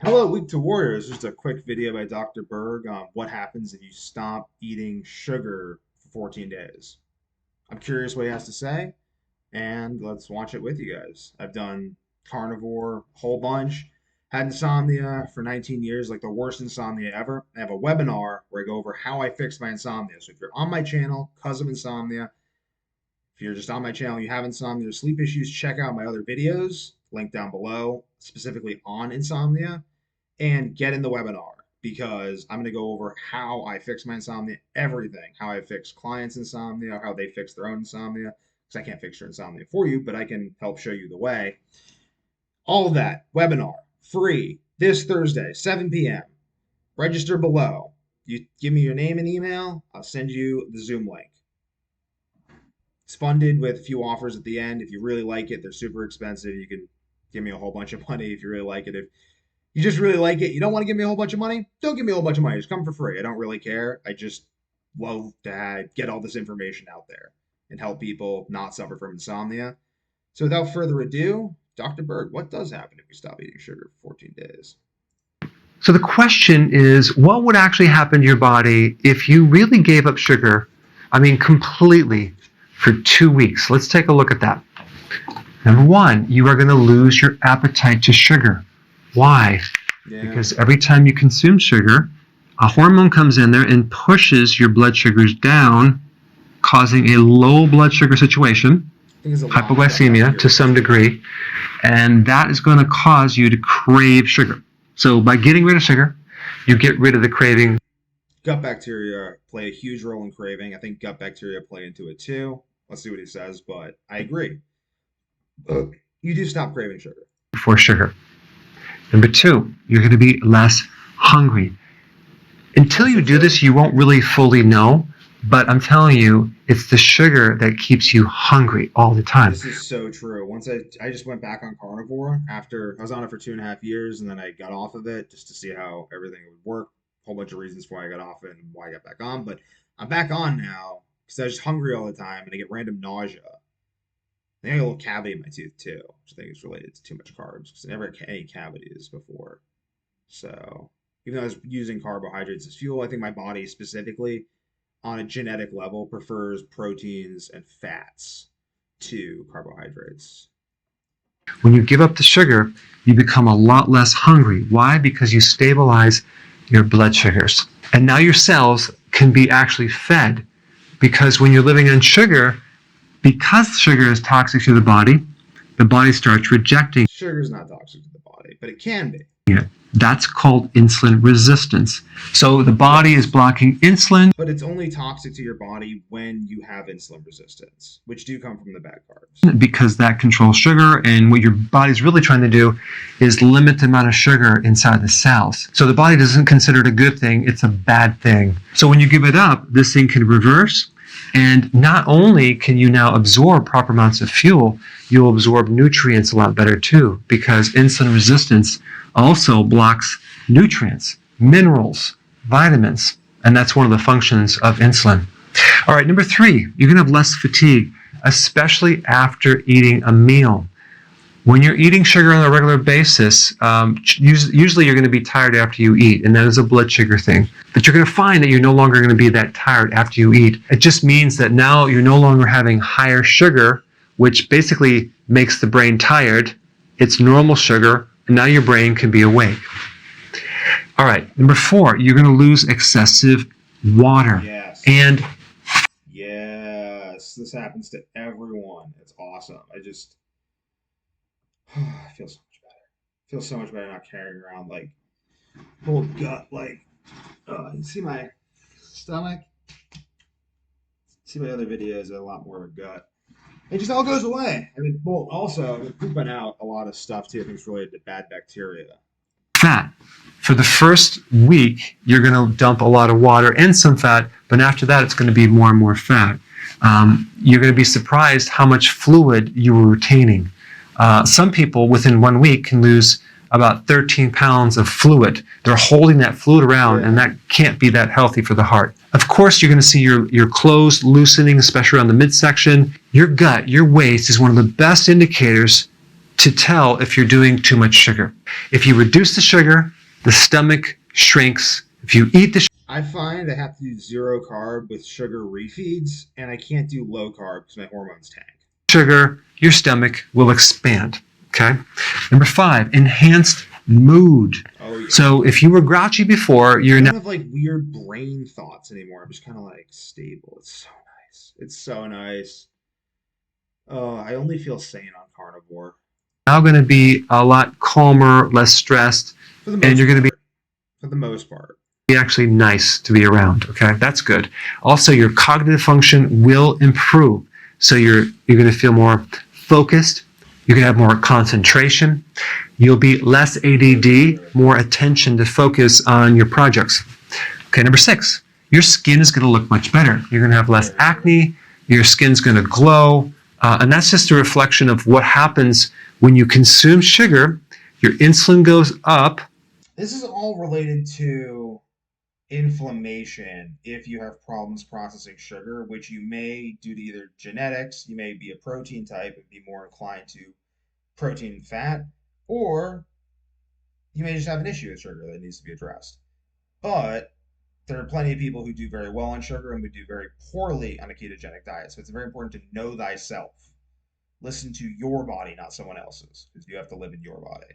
Hello, Week to Warriors. Just a quick video by Dr. Berg on what happens if you stop eating sugar for 14 days. I'm curious what he has to say, and let's watch it with you guys. I've done carnivore a whole bunch, had insomnia for 19 years, like the worst insomnia ever. I have a webinar where I go over how I fixed my insomnia. So if you're on my channel because of insomnia, if you're just on my channel, you have insomnia or sleep issues, check out my other videos, link down below, specifically on insomnia and get in the webinar because I'm going to go over how I fix my insomnia, everything, how I fix clients' insomnia, how they fix their own insomnia, because I can't fix your insomnia for you, but I can help show you the way. All of that, webinar, free, this Thursday, 7 p.m. Register below. You give me your name and email, I'll send you the Zoom link. It's funded with a few offers at the end. If you really like it, they're super expensive. You can give me a whole bunch of money if you really like it. If you just really like it, you don't want to give me a whole bunch of money, don't give me a whole bunch of money. Just come for free. I don't really care. I just love to get all this information out there and help people not suffer from insomnia. So without further ado, Dr. Berg, what does happen if we stop eating sugar for 14 days? So the question is, what would actually happen to your body if you really gave up sugar, completely, for 2 weeks? Let's take a look at that. Number one, you are going to lose your appetite to sugar. Why? Yeah. Because every time you consume sugar, a hormone comes in there and pushes your blood sugars down, causing a low blood sugar situation, hypoglycemia to some degree, and that is going to cause you to crave sugar. So by getting rid of sugar, you get rid of the craving. Gut bacteria play a huge role in craving. I think gut bacteria play into it too. Let's see what he says, but I agree. You do stop craving sugar. For sugar. Number two, you're going to be less hungry. Until you do this, you won't really fully know, but I'm telling you, it's the sugar that keeps you hungry all the time. This is so true. Once I just went back on carnivore after I was on it for 2.5 years, and then I got off of it just to see how everything would work. A whole bunch of reasons why I got off it and why I got back on, but I'm back on now because I was just hungry all the time and I get random nausea. I think I got a little cavity in my tooth too, which I think is related to too much carbs because I never had any cavities before. So even though I was using carbohydrates as fuel, I think my body specifically on a genetic level prefers proteins and fats to carbohydrates. When you give up the sugar, you become a lot less hungry. Why? Because you stabilize your blood sugars. And now your cells can be actually fed, because when you're living on sugar, because sugar is toxic to the body starts rejecting. Sugar is not toxic to the body, but it can be. Yeah, that's called insulin resistance. So the body is blocking insulin. But it's only toxic to your body when you have insulin resistance, which do come from the bad carbs. Because that controls sugar, and what your body's really trying to do is limit the amount of sugar inside the cells. So the body doesn't consider it a good thing, it's a bad thing. So when you give it up, this thing can reverse. And not only can you now absorb proper amounts of fuel, you'll absorb nutrients a lot better too, because insulin resistance also blocks nutrients, minerals, vitamins, and that's one of the functions of insulin. All right, number three, you're going to have less fatigue, especially after eating a meal. When you're eating sugar on a regular basis, usually you're going to be tired after you eat, and that is a blood sugar thing. But you're going to find that you're no longer going to be that tired after you eat. It just means that now you're no longer having higher sugar, which basically makes the brain tired. It's normal sugar, and now your brain can be awake. All right, number four, you're going to lose excessive water. Yes. And yes, this happens to everyone. It's awesome. I feel so much better. I feel so much better not carrying around like whole gut. Like, you see my stomach? See my other videos, a lot more of a gut. It just all goes away. Also, I've been pooping out a lot of stuff too. I think it's related to bad bacteria. Fat. For the first week, you're going to dump a lot of water and some fat, but after that, it's going to be more and more fat. You're going to be surprised how much fluid you were retaining. Some people within 1 week can lose about 13 pounds of fluid. They're holding that fluid around, and that can't be that healthy for the heart. Of course, you're going to see your clothes loosening, especially around the midsection. Your gut, your waist is one of the best indicators to tell if you're doing too much sugar. If you reduce the sugar, the stomach shrinks. If you eat the I find I have to do zero carb with sugar refeeds, and I can't do low carb because my hormones tank. sugar, your stomach will expand. Okay. Number 5, enhanced mood. Oh yeah. So if you were grouchy before, I you're don't now have like weird brain thoughts anymore. I'm just kind of like stable. It's so nice. It's so nice. Oh, I only feel sane on carnivore going to be a lot calmer, less stressed, for the and you're most going to be part. For the most part. actually nice to be around. Okay, that's good. Also, your cognitive function will improve. So you're going to feel more focused. You're going to have more concentration. You'll be less ADD, more attention to focus on your projects. Okay, number 6, your skin is going to look much better. You're going to have less acne. Your skin's going to glow. And that's just a reflection of what happens when you consume sugar. Your insulin goes up. This is all related to inflammation if you have problems processing sugar, which you may, due to either genetics, you may be a protein type and be more inclined to protein and fat, or you may just have an issue with sugar that needs to be addressed. But there are plenty of people who do very well on sugar and would do very poorly on a ketogenic diet. So it's very important to know thyself. Listen to your body, not someone else's, because you have to live in your body.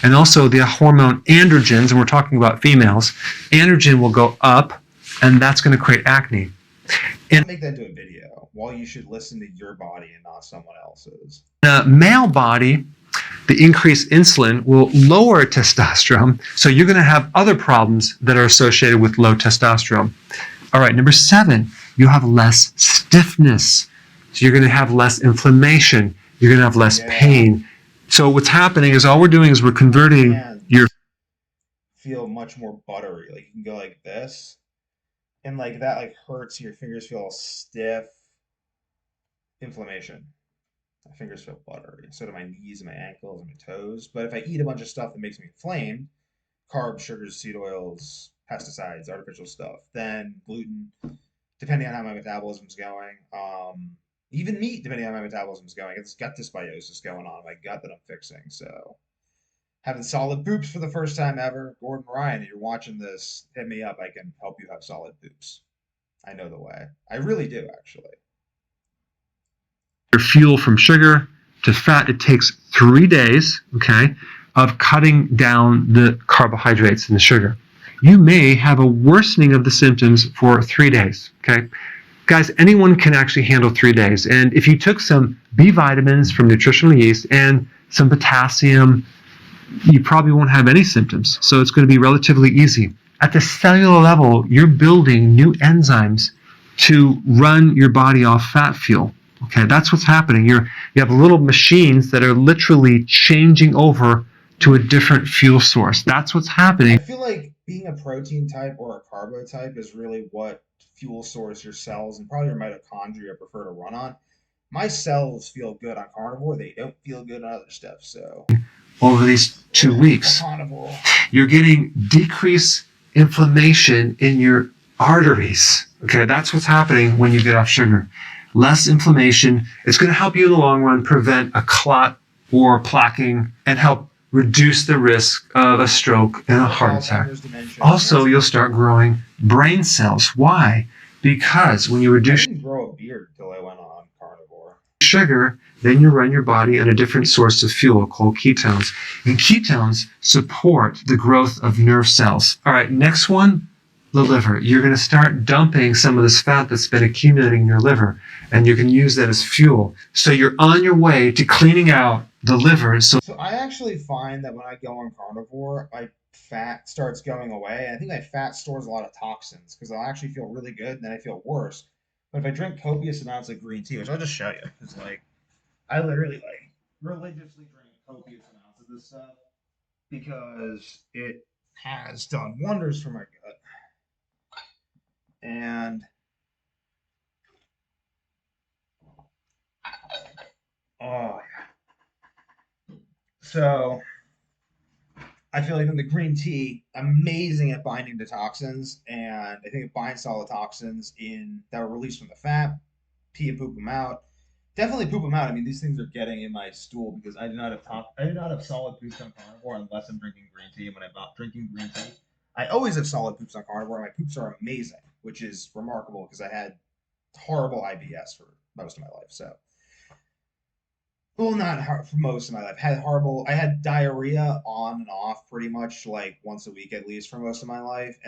And also the hormone androgens, and we're talking about females, androgen will go up, and that's going to create acne. I'll make that into a video. While you should listen to your body and not someone else's. In a male body, the increased insulin will lower testosterone, so you're going to have other problems that are associated with low testosterone. All right, number 7, you have less stiffness. So you're going to have less inflammation. You're going to have less pain. So what's happening is all we're doing is we're converting your feel much more buttery. Like you can go like this, and like that like hurts. Your fingers feel all stiff. Inflammation. My fingers feel buttery. So do my knees and my ankles and my toes. But if I eat a bunch of stuff that makes me inflamed, carbs, sugars, seed oils, pesticides, artificial stuff, then gluten, depending on how my metabolism's going, even meat, depending on how my metabolism's going. It's gut dysbiosis going on in my gut that I'm fixing. So having solid poops for the first time ever. Gordon Ryan, if you're watching this, hit me up. I can help you have solid poops. I know the way. I really do, actually. fuel from sugar to fat. It takes 3 days, okay, of cutting down the carbohydrates and the sugar. You may have a worsening of the symptoms for 3 days, okay? Guys, anyone can actually handle 3 days. And if you took some B vitamins from nutritional yeast and some potassium, you probably won't have any symptoms. So it's going to be relatively easy. At the cellular level, you're building new enzymes to run your body off fat fuel. Okay, that's what's happening. You have little machines that are literally changing over to a different fuel source. That's what's happening. I feel like being a protein type or a carbo type is really what fuel source your cells and probably your mitochondria prefer to run on. My cells feel good on carnivore. They don't feel good on other stuff. So over these 2 weeks, carnivore. You're getting decreased inflammation in your arteries. Okay, that's what's happening when you get off sugar. Less inflammation. It's going to help you in the long run prevent a clot or plaquing and help reduce the risk of a stroke and a heart attack. Also, you'll start growing brain cells. Why? Because when you reduce I didn't grow a beard until I went on carnivore. Sugar, then you run your body on a different source of fuel called ketones. And ketones support the growth of nerve cells. All right, next one, the liver. You're going to start dumping some of this fat that's been accumulating in your liver, and you can use that as fuel. So you're on your way to cleaning out the liver. So I actually find that when I go on carnivore, my fat starts going away. And I think my fat stores a lot of toxins because I'll actually feel really good and then I feel worse. But if I drink copious amounts of green tea, which I'll just show you, because like I literally like religiously drink copious amounts of this stuff because it has done wonders for my gut. And oh yeah. So I feel like in the green tea, amazing at binding to toxins, and I think it binds to all the toxins in that were released from the fat, pee and poop them out. Definitely poop them out. I mean, these things are getting in my stool because I do not have solid poops on carnivore unless I'm drinking green tea. And when I'm not drinking green tea, I always have solid poops on carnivore. My poops are amazing, which is remarkable because I had horrible IBS for most of my life. So, well, not for most of my life. Had horrible. I had diarrhea on and off pretty much like once a week at least for most of my life,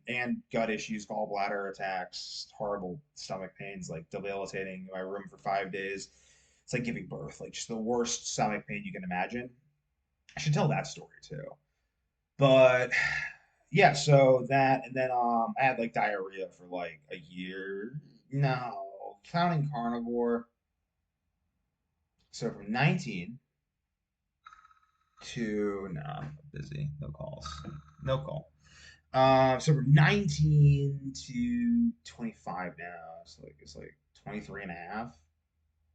and gut issues, gallbladder attacks, horrible stomach pains, like debilitating in my room for 5 days. It's like giving birth, like just the worst stomach pain you can imagine. I should tell that story too. But yeah, so that and then I had like diarrhea for like a year. No, counting carnivore. So from 19 to no, I'm busy. No calls. No call. So from 19 to 25 now. So like it's like 23 and a half.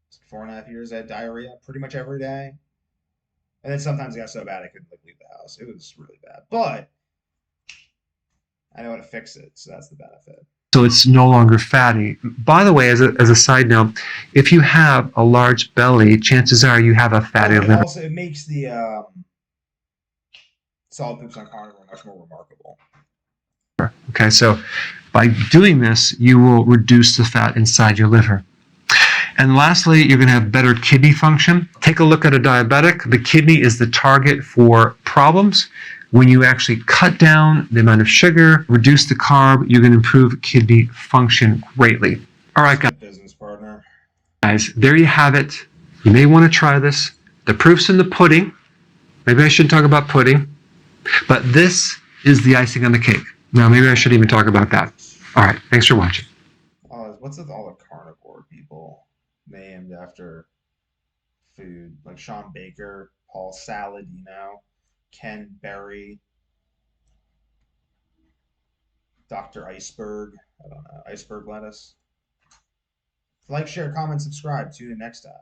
It's 4.5 years. I had diarrhea pretty much every day. And then sometimes it got so bad I couldn't like leave the house. It was really bad. But I know how to fix it, so that's the benefit. So it's no longer fatty. By the way, as a side note, if you have a large belly, chances are you have a fatty Oh, it liver. also it makes the solid poops on carnivore much more remarkable. Okay, so by doing this, you will reduce the fat inside your liver. And lastly, you're going to have better kidney function. Take a look at a diabetic. The kidney is the target for problems. When you actually cut down the amount of sugar, reduce the carb, you're going to improve kidney function greatly. All right, It's good business, partner. guys, there you have it. You may want to try this. The proof's in the pudding. Maybe I shouldn't talk about pudding, but this is the icing on the cake. Now, maybe I shouldn't even talk about that. All right, thanks for watching. What's with all the carnivore people named after food? Like Shawn Baker, Paul Saladino, Ken Berry, Dr. Iceberg. I don't know. Iceberg lettuce. Like, share, comment, subscribe. Tune in next time.